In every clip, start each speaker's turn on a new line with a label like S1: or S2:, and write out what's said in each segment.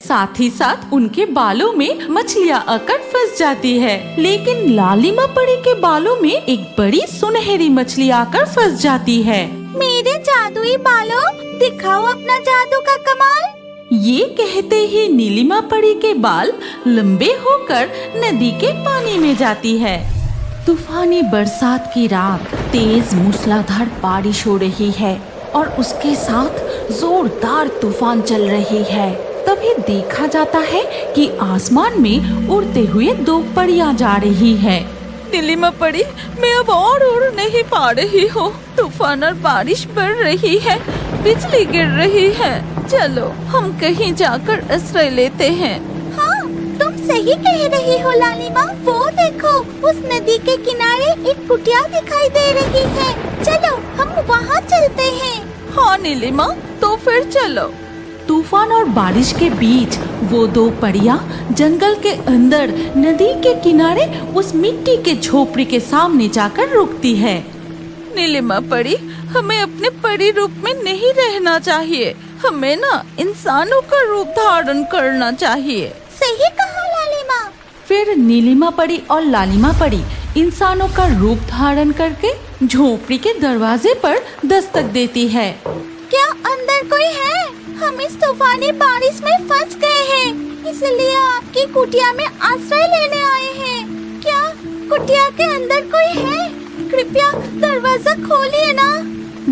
S1: साथ ही साथ उनके बालों में मछलियाँ आकर फंस जाती है। लेकिन लालिमा परी के बालों में एक बड़ी सुनहरी मछली आकर फंस जाती है।
S2: मेरे जादुई बालों, दिखाओ अपना जादू का कमाल।
S1: ये कहते ही नीलिमा परी के बाल लंबे होकर नदी के पानी में जाती है। तूफानी बरसात की रात, तेज मूसलाधार बारिश हो रही है और उसके साथ जोरदार तूफान चल रही है। तभी देखा जाता है कि आसमान में उड़ते हुए दो परियां जा रही है। नीलिमा परी, मैं अब और उड़ नहीं पा रही हूँ। तूफान और बारिश बढ़ रही है, बिजली गिर रही है। चलो हम कहीं जाकर आश्रय लेते हैं।
S2: हाँ, तुम सही कह रही हो लालिमा। वो देखो, उस नदी के किनारे एक कुटिया दिखाई दे रही है। चलो हम वहाँ चलते हैं।
S1: हाँ नीलिमा, तो फिर चलो। तूफान और बारिश के बीच वो दो परियां जंगल के अंदर नदी के किनारे उस मिट्टी के झोपड़ी के सामने जाकर रुकती है। नीलिमा परी, हमें अपने परी रूप में नहीं रहना चाहिए। हमें ना इंसानों का रूप धारण करना चाहिए।
S2: सही कहा लालिमा।
S1: फिर नीलिमा परी और लालिमा परी इंसानों का रूप धारण करके झोपड़ी के दरवाजे पर दस्तक देती है।
S2: क्या अंदर कोई है? हम इस तूफानी बारिश में फंस गए हैं, इसलिए आपकी कुटिया में आश्रय लेने आए हैं। क्या कुटिया के अंदर कोई है? कृपया दरवाजा खोलिए ना।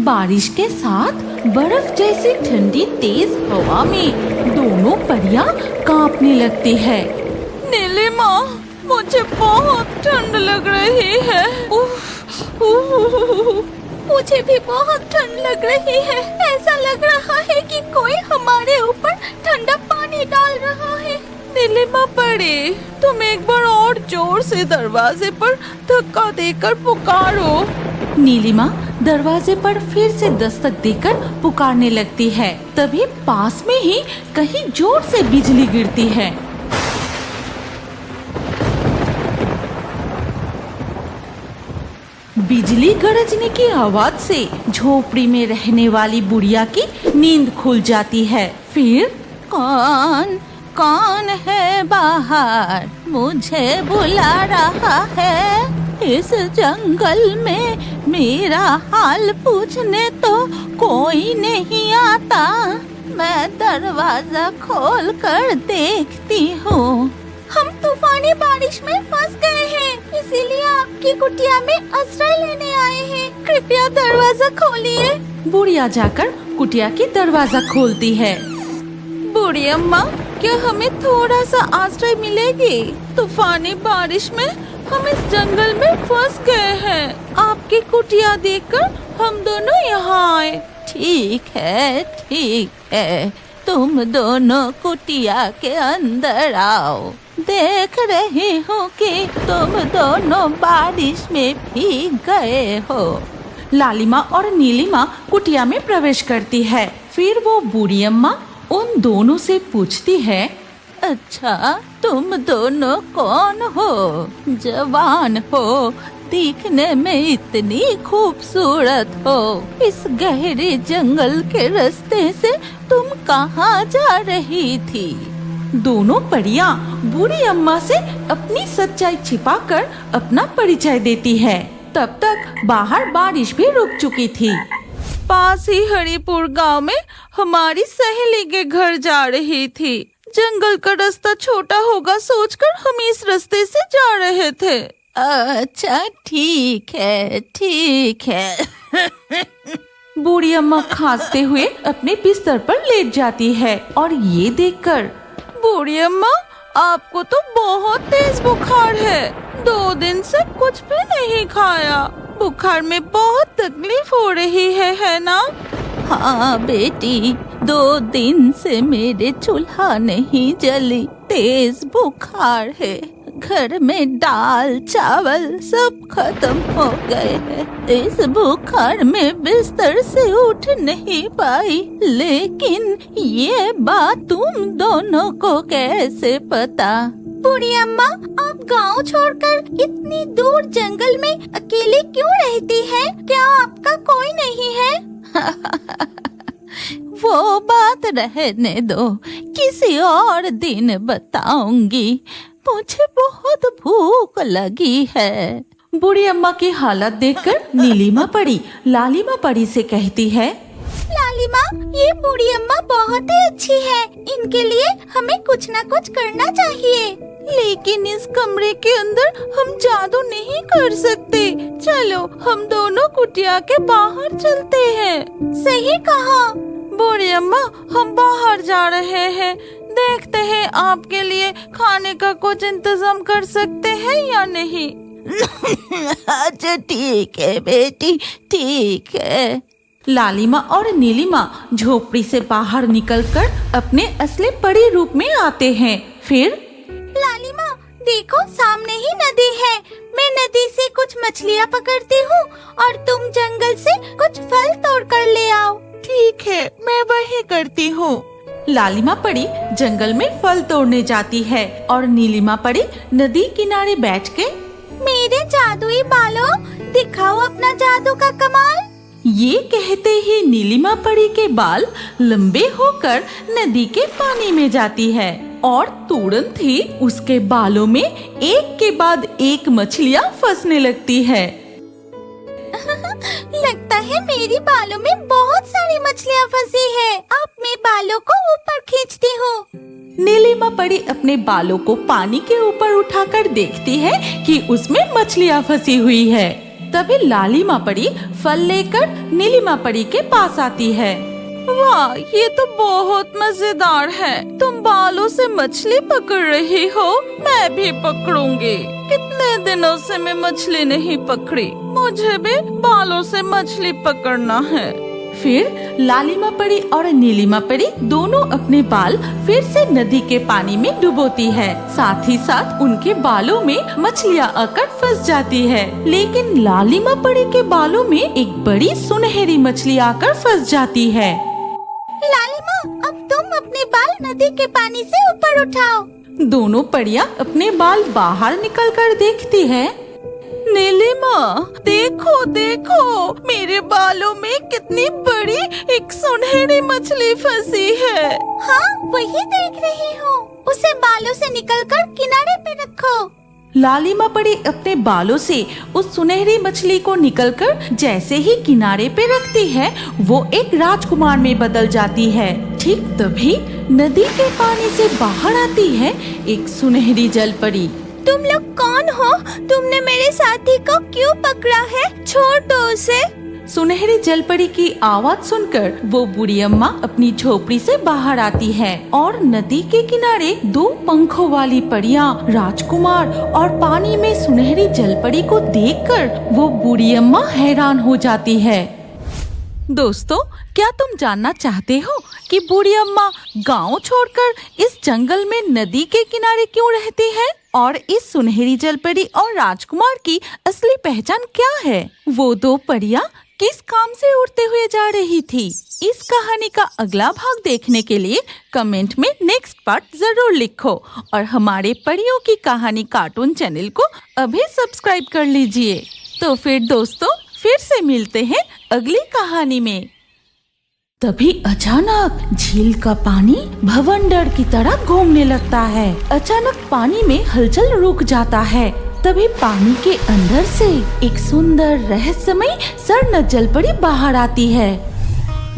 S1: बारिश के साथ बर्फ जैसी ठंडी तेज हवा में दोनों परियां कांपने लगती है। नीलिमा, मुझे बहुत ठंड लग रही है।
S2: मुझे भी बहुत ठंड लग रही है। ऐसा लग रहा है कि कोई हमारे ऊपर ठंडा पानी डाल रहा है।
S1: नीलिमा परी, तुम एक बार और जोर से दरवाजे पर धक्का देकर पुकारो। नीलिमा दरवाजे पर फिर से दस्तक देकर पुकारने लगती है। तभी पास में ही कहीं जोर से बिजली गिरती है। बिजली गरजने की आवाज से झोपड़ी में रहने वाली बुढ़िया की नींद खुल जाती है। फिर कौन है बाहर? मुझे बुला रहा है। इस जंगल में मेरा हाल पूछने तो कोई नहीं आता। मैं दरवाजा खोल कर देखती हूँ।
S2: हम तूफानी बारिश में फंस गए हैं, इसीलिए आपकी कुटिया में आश्रय लेने आए हैं। कृपया दरवाजा खोलिए।
S1: बुढ़िया जाकर कुटिया की दरवाजा खोलती है। बूढ़ी अम्मा, क्या हमें थोड़ा सा आश्रय मिलेगी? तूफानी बारिश में हम इस जंगल में फंस गए हैं। आपकी कुटिया देखकर हम दोनों यहाँ आए। ठीक है, तुम दोनों कुटिया के अंदर आओ। देख रही हूँ कि तुम दोनों बारिश में भीग गए हो। लालिमा और नीलिमा कुटिया में प्रवेश करती है। फिर वो बूढ़ी अम्मा उन दोनों से पूछती है, अच्छा तुम दोनों कौन हो? जवान हो, दिखने में इतनी खूबसूरत हो। इस गहरे जंगल के रास्ते से तुम कहाँ जा रही थी? दोनों परियां बूढ़ी अम्मा से अपनी सच्चाई छिपाकर अपना परिचय देती है। तब तक बाहर बारिश भी रुक चुकी थी। पास ही हरिपुर गांव में हमारी सहेली के घर जा रही थी। जंगल का रास्ता छोटा होगा सोचकर हम इस रास्ते से जा रहे थे। अच्छा ठीक है। बूढ़ी अम्मा खांसते हुए अपने बिस्तर पर लेट जाती है और ये देखकर, बूढ़ी अम्मा आपको तो बहुत तेज बुखार है। 2 दिन से कुछ भी नहीं खाया। बुखार में बहुत तकलीफ हो रही है ना? हाँ बेटी, 2 दिन से मेरे चूल्हा नहीं जली। तेज बुखार है। घर में दाल चावल सब खत्म हो गए हैं। इस बुखार में बिस्तर से उठ नहीं पाई। लेकिन ये बात तुम दोनों को कैसे पता?
S2: बूढ़ी अम्मा, आप गांव छोड़कर इतनी दूर जंगल में अकेले क्यों रहती हैं? क्या आपका कोई नहीं है?
S1: वो बात रहने दो, किसी और दिन बताऊंगी। मुझे बहुत भूख लगी है। बूढ़ी अम्मा की हालत देखकर नीलिमा परी लालिमा परी से कहती है,
S2: लालिमा, ये बूढ़ी अम्मा बहुत ही अच्छी है। इनके लिए हमें कुछ न कुछ करना चाहिए।
S1: लेकिन इस कमरे के अंदर हम जादू नहीं कर सकते। चलो हम दोनों कुटिया के बाहर चलते हैं।
S2: सही कहा।
S1: बूढ़ी अम्मा, हम बाहर जा रहे हैं। देखते हैं आपके लिए खाने का कुछ इंतजाम कर सकते हैं या नहीं।
S3: अच्छा ठीक है बेटी, ठीक है।
S1: लालिमा और नीलिमा झोपड़ी से बाहर निकलकर अपने असली परी रूप में आते हैं। फिर
S2: लालिमा, देखो सामने ही नदी है। मैं नदी से कुछ मछलियाँ पकड़ती हूँ और तुम जंगल से कुछ फल तोड़ कर ले आओ।
S3: ठीक है, मैं वही करती हूँ।
S1: लालिमा परी जंगल में फल तोड़ने जाती है और नीलिमा परी नदी किनारे बैठ के,
S2: मेरे जादुई बालों, दिखाओ अपना जादू का कमाल।
S1: ये कहते ही नीलिमा परी के बाल लंबे होकर नदी के पानी में जाती है और तुरंत ही उसके बालों में एक के बाद एक मछलियाँ फंसने लगती है।
S2: लगता है मेरी बालों में बहुत सारी मछलियाँ फंसी है। अब मैं बालों को ऊपर खींचती हूँ।
S1: नीलिमा परी अपने बालों को पानी के ऊपर उठाकर देखती है कि उसमें मछलियाँ फंसी हुई है। तभी लालिमा परी फल लेकर नीलिमा परी के पास आती है। वाह, ये तो बहुत मजेदार है। तुम बालों से मछली पकड़ रही हो, मैं भी पकड़ूंगी। कितने दिनों से मैं मछली नहीं पकड़ी, मुझे भी बालों से मछली पकड़ना है। फिर लालिमा परी और नीलिमा परी दोनों अपने बाल फिर से नदी के पानी में डुबोती है। साथ ही साथ उनके बालों में मछलियाँ आकर फंस जाती है। लेकिन लालिमा परी के बालों में एक बड़ी सुनहरी मछली आकर फंस जाती है।
S2: लालिमा, अब तुम अपने बाल नदी के पानी से ऊपर उठाओ।
S1: दोनों परियां अपने बाल बाहर निकलकर देखती है। नीलिमा, देखो देखो, मेरे बालों में कितनी बड़ी एक सुनहरी मछली फंसी है।
S2: हाँ, वही देख रही हूँ। उसे बालों से निकलकर किनारे पे रखो।
S1: लालिमा परी अपने बालों से उस सुनहरी मछली को निकलकर जैसे ही किनारे पे रखती है, वो एक राजकुमार में बदल जाती है। ठीक तभी नदी के पानी से बाहर आती है एक सुनहरी जलपरी।
S2: तुम लोग कौन हो? तुमने मेरे साथी को क्यों पकड़ा है? छोड़ दो उसे।
S1: सुनहरी जलपरी की आवाज सुनकर वो बूढ़ी अम्मा अपनी झोपड़ी से बाहर आती है और नदी के किनारे दो पंखों वाली परियां, राजकुमार और पानी में सुनहरी जलपरी को देखकर वो बूढ़ी अम्मा हैरान हो जाती है। दोस्तों, क्या तुम जानना चाहते हो कि बूढ़ी अम्मा गांव छोड़कर इस जंगल में नदी के किनारे क्यों रहती है और इस सुनहरी जलपरी और राजकुमार की असली पहचान क्या है? वो दो परियां किस काम से उड़ते हुए जा रही थी? इस कहानी का अगला भाग देखने के लिए कमेंट में नेक्स्ट पार्ट जरूर लिखो और हमारे परियों की कहानी कार्टून चैनल को अभी सब्सक्राइब कर लीजिए। तो फिर दोस्तों, फिर से मिलते हैं अगली कहानी में। तभी अचानक झील का पानी भवंडर की तरह घूमने लगता है। अचानक पानी में हलचल रुक जाता है। तभी पानी के अंदर से एक सुंदर रहस्यमयी स्वर्ण जलपरी बाहर आती है।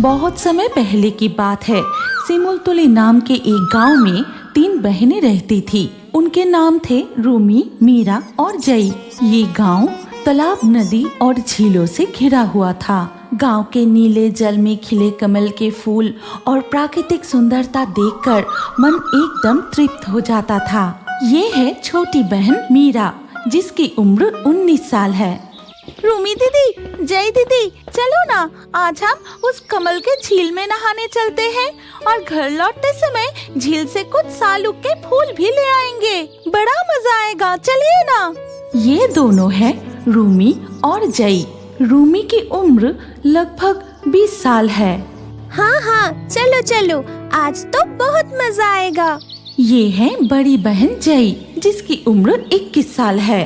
S1: बहुत समय पहले की बात है। सिमुलतुली नाम के एक गांव में 3 बहनें रहती थी। उनके नाम थे रूमी, मीरा और जई। ये गांव तालाब, नदी और झीलों से घिरा हुआ था। गांव के नीले जल में खिले कमल के फूल और प्राकृतिक सुंदरता देखकर मन एकदम तृप्त हो जाता था। ये है छोटी बहन मीरा, जिसकी उम्र 19 साल है। रूमी दीदी, जय दीदी, चलो ना, आज हम उस कमल के झील में नहाने चलते हैं और घर लौटते समय झील से कुछ सालुक के फूल भी ले आएंगे। बड़ा मजा आएगा, चलिए ना। ये दोनों है रूमी और जई। रूमी की उम्र लगभग 20 साल है।
S2: हाँ हाँ, चलो चलो, आज तो बहुत मजा आएगा।
S1: ये है बड़ी बहन जई, जिसकी उम्र 21 साल है।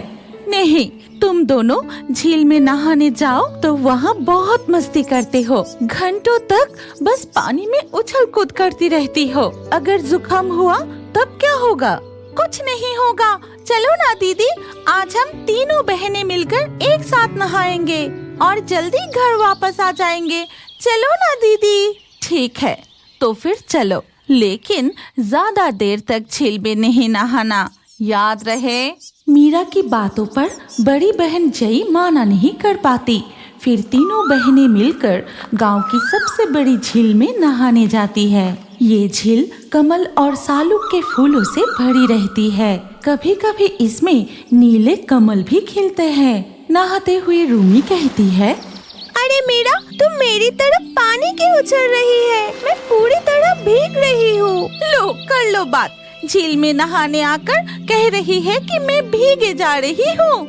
S1: नहीं, तुम दोनों झील में नहाने जाओ तो वहाँ बहुत मस्ती करते हो, घंटों तक बस पानी में उछल कूद करती रहती हो। अगर जुकाम हुआ तब क्या होगा?
S2: कुछ नहीं होगा। चलो ना दीदी, आज हम तीनों बहनें मिलकर एक साथ नहाएंगे और जल्दी घर वापस आ जाएंगे। चलो ना दीदी।
S1: ठीक है, तो फिर चलो, लेकिन ज्यादा देर तक झील में नहीं नहाना, याद रहे। मीरा की बातों पर बड़ी बहन जई माना नहीं कर पाती। फिर तीनों बहनें मिलकर गांव की सबसे बड़ी झील में नहाने जाती है। ये झील कमल और सालुक के फूलों से भरी रहती है। कभी कभी इसमें नीले कमल भी खिलते हैं। नहाते हुए रूमी कहती है,
S2: अरे मीरा, तुम मेरी तरफ पानी क्यों उछल रही है? मैं पूरी तरह भीग रही हूँ।
S1: लो कर लो बात। झील में नहाने आकर कह रही है कि मैं भीगे जा रही हूँ।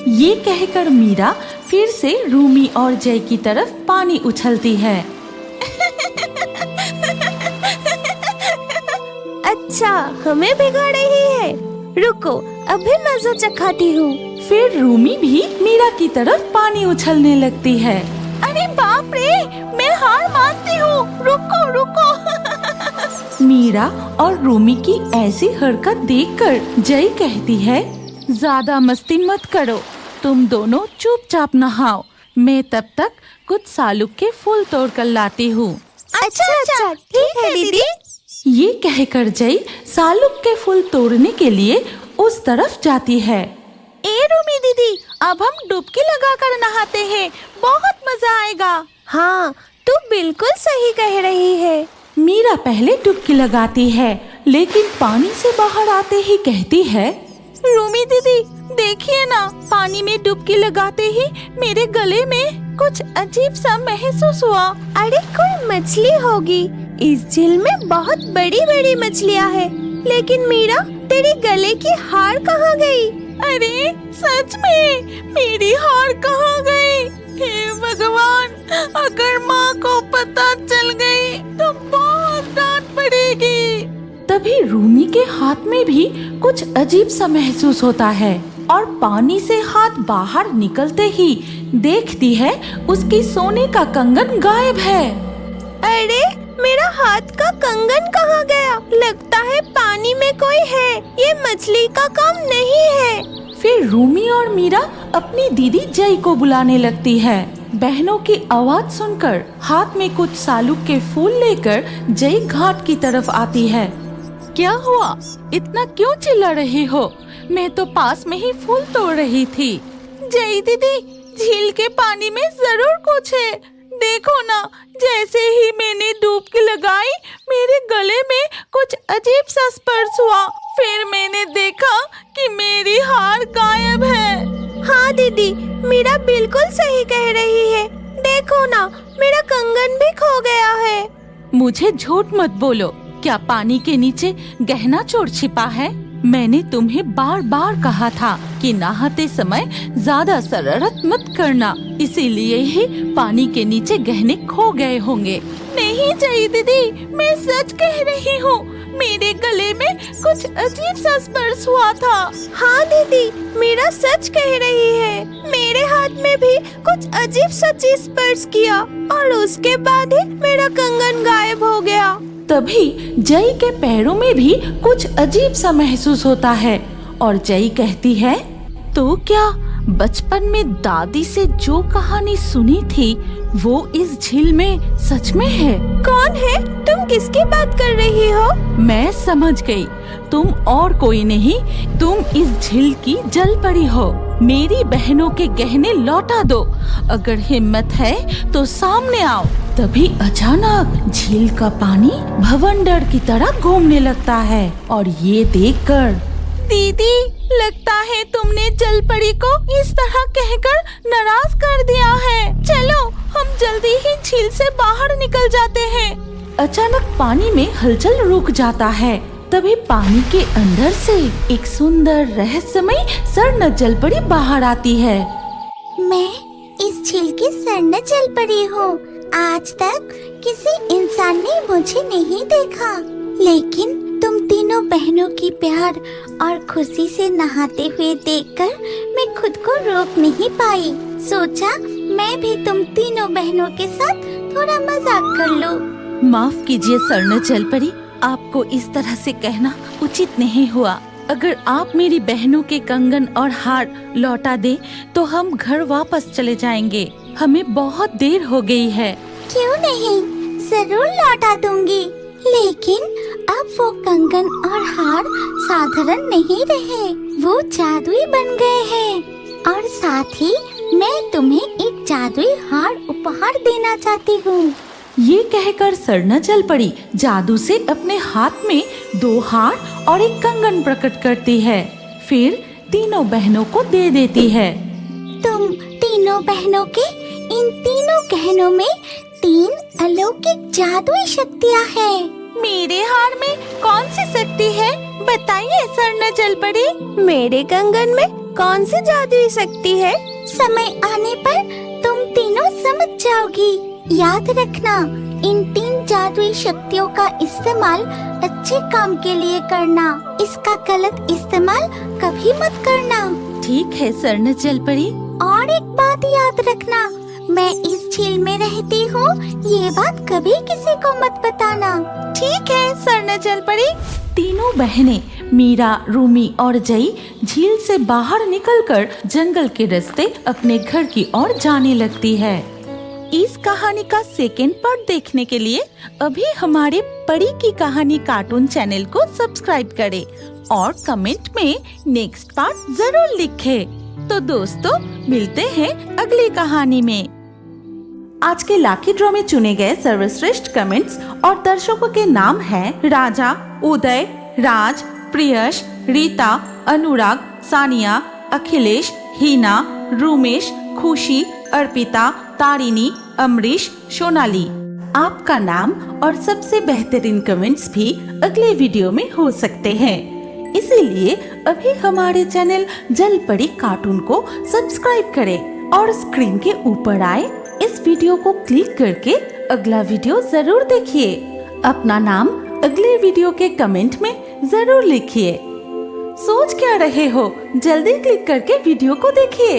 S1: ये कहकर मीरा फिर से रूमी और जय की तरफ पानी उछलती है।
S2: अच्छा, हमें भिगा रही है। रुको, अभी मजा चखाती हूँ।
S1: फिर रूमी भी मीरा की तरफ पानी उछलने लगती है।
S2: अरे बाप रे, मैं हार मानती हूँ। रुको रुको।
S1: मीरा और रूमी की ऐसी हरकत देखकर जय कहती है, ज्यादा मस्ती मत करो, तुम दोनों चुपचाप नहाओ, मैं तब तक कुछ सालुक के फूल तोड़ कर लाती हूँ।
S2: अच्छा, ठीक है दीदी।
S1: ये कहकर जय सालुक के फूल तोड़ने के लिए उस तरफ जाती है।
S2: ए रूमी दीदी, अब हम डुबकी लगाकर नहाते हैं, बहुत मजा आएगा। हाँ, तू बिल्कुल सही कह रही है।
S1: मीरा पहले डुबकी लगाती है, लेकिन पानी से बाहर आते ही कहती है,
S2: रूमी दीदी, देखिए ना, पानी में डुबकी लगाते ही मेरे गले में कुछ अजीब सा महसूस हुआ। अरे कोई मछली होगी। इस झील में बहुत बड़ी बड़ी मछलियाँ हैं। लेकिन मीरा, तेरे गले की हार कहाँ गई? अरे सच में, मेरी हार कहाँ गई? हे भगवान, अगर माँ को पता चल गई तो बहुत डांट पड़ेगी।
S1: तभी रूमी के हाथ में भी कुछ अजीब सा महसूस होता है और पानी से हाथ बाहर निकलते ही देखती है उसकी सोने का कंगन गायब है।
S2: अरे, मेरा हाथ का कंगन कहाँ गया? लगता है पानी में कोई है। ये मछली का काम नहीं है।
S1: फिर रूमी और मीरा अपनी दीदी जय को बुलाने लगती है। बहनों की आवाज सुनकर हाथ में कुछ सालुक के फूल लेकर जय घाट की तरफ आती है। क्या हुआ? इतना क्यों चिल्ला रही हो? मैं तो पास में ही फूल तोड़ रही थी।
S2: जय दीदी, झील के पानी में जरूर कुछ है। देखो ना, जैसे ही मैंने डुबकी लगाई, मेरे गले में कुछ अजीब सा स्पर्श हुआ। फिर मैंने देखा कि मेरी हार गायब है। हाँ दीदी, मीरा बिल्कुल सही कह रही है। देखो ना, मेरा कंगन भी खो गया है।
S1: मुझे झूठ मत बोलो। क्या पानी के नीचे गहना चोर छिपा है? मैंने तुम्हें बार बार कहा था कि नहाते समय ज्यादा शरारत मत करना, इसीलिए ही पानी के नीचे गहने खो गए होंगे।
S2: नहीं जय दीदी, मैं सच कह रही हूँ। मेरे गले में कुछ अजीब सा स्पर्श हुआ था। हाँ दीदी, मीरा सच कह रही है। मेरे हाथ में भी कुछ अजीब सा चीज स्पर्श किया और उसके बाद ही मेरा कंगन गायब हो गया।
S1: तभी जय के पैरों में भी कुछ अजीब सा महसूस होता है और जय कहती है, तो क्या बचपन में दादी से जो कहानी सुनी थी वो इस झील में सच में है?
S2: कौन है? तुम किसकी बात कर रही हो?
S1: मैं समझ गई, तुम और कोई नहीं, तुम इस झील की जल परी हो। मेरी बहनों के गहने लौटा दो। अगर हिम्मत है तो सामने आओ। तभी अचानक झील का पानी भवंडर की तरह घूमने लगता है और ये देखकर,
S2: दीदी, लगता है तुमने जल परी को इस तरह कहकर नाराज कर दिया है। चलो, हम जल्दी ही झील से बाहर निकल जाते हैं।
S1: अचानक पानी में हलचल रुक जाता है। तभी पानी के अंदर से एक सुंदर रहस्यमयी स्वर्ण जलपरी बाहर आती है।
S2: मैं इस झील की स्वर्ण जलपरी हूँ। आज तक किसी इंसान ने मुझे नहीं देखा, लेकिन तुम तीनों बहनों की प्यार और खुशी से नहाते हुए देखकर मैं खुद को रोक नहीं पाई। सोचा मैं भी तुम तीनों बहनों के साथ थोड़ा मजाक कर लूं।
S1: माफ कीजिए स्वर्ण जलपरी, आपको इस तरह से कहना उचित नहीं हुआ। अगर आप मेरी बहनों के कंगन और हार लौटा दे तो हम घर वापस चले जाएंगे। हमें बहुत देर हो गई है।
S2: क्यों नहीं, जरूर लौटा दूंगी। लेकिन अब वो कंगन और हार साधारण नहीं रहे, वो जादुई बन गए हैं। और साथ ही मैं तुम्हें एक जादुई हार उपहार देना चाहती हूँ।
S1: ये कहकर स्वर्ण जलपरी जादू से अपने हाथ में 2 हार और एक कंगन प्रकट करती है। फिर तीनों बहनों को दे देती है।
S2: तुम तीनों बहनों के इन तीनों गहनों में 3 अलौकिक जादुई शक्तियाँ हैं।
S1: मेरे हार में कौन सी शक्ति है, बताइए स्वर्ण जलपरी।
S2: मेरे कंगन में कौन सी जादुई शक्ति है, समय आने पर तुम तीनों समझ जाओगी। याद रखना, इन 3 जादुई शक्तियों का इस्तेमाल अच्छे काम के लिए करना। इसका गलत इस्तेमाल कभी मत करना।
S1: ठीक है स्वर्ण जलपरी।
S2: और एक बात याद रखना, मैं इस झील में रहती हूँ, ये बात कभी किसी को मत बताना।
S1: ठीक है स्वर्ण जलपरी। तीनों बहनें मीरा, रूमी और जई झील से बाहर निकलकर जंगल के रास्ते अपने घर की ओर जाने लगती है। इस कहानी का सेकेंड पार्ट देखने के लिए अभी हमारे परी की कहानी कार्टून चैनल को सब्सक्राइब करें और कमेंट में नेक्स्ट पार्ट जरूर लिखें। तो दोस्तों, मिलते हैं अगली कहानी में। आज के लाकी ड्रॉ में चुने गए सर्वश्रेष्ठ कमेंट्स और दर्शकों के नाम हैं राजा, उदय, राज, प्रियश, रीता, अनुराग, सानिया, अखिलेश, हीना, रूमेश, खुशी, अर्पिता, तारिणी, अमरीश, सोनाली। आपका नाम और सबसे बेहतरीन कमेंट्स भी अगले वीडियो में हो सकते हैं। इसीलिए अभी हमारे चैनल जलपरी कार्टून को सब्सक्राइब करें और स्क्रीन के ऊपर आए इस वीडियो को क्लिक करके अगला वीडियो जरूर देखिए। अपना नाम अगले वीडियो के कमेंट में जरूर लिखिए। सोच क्या रहे हो, जल्दी क्लिक करके वीडियो को देखिए।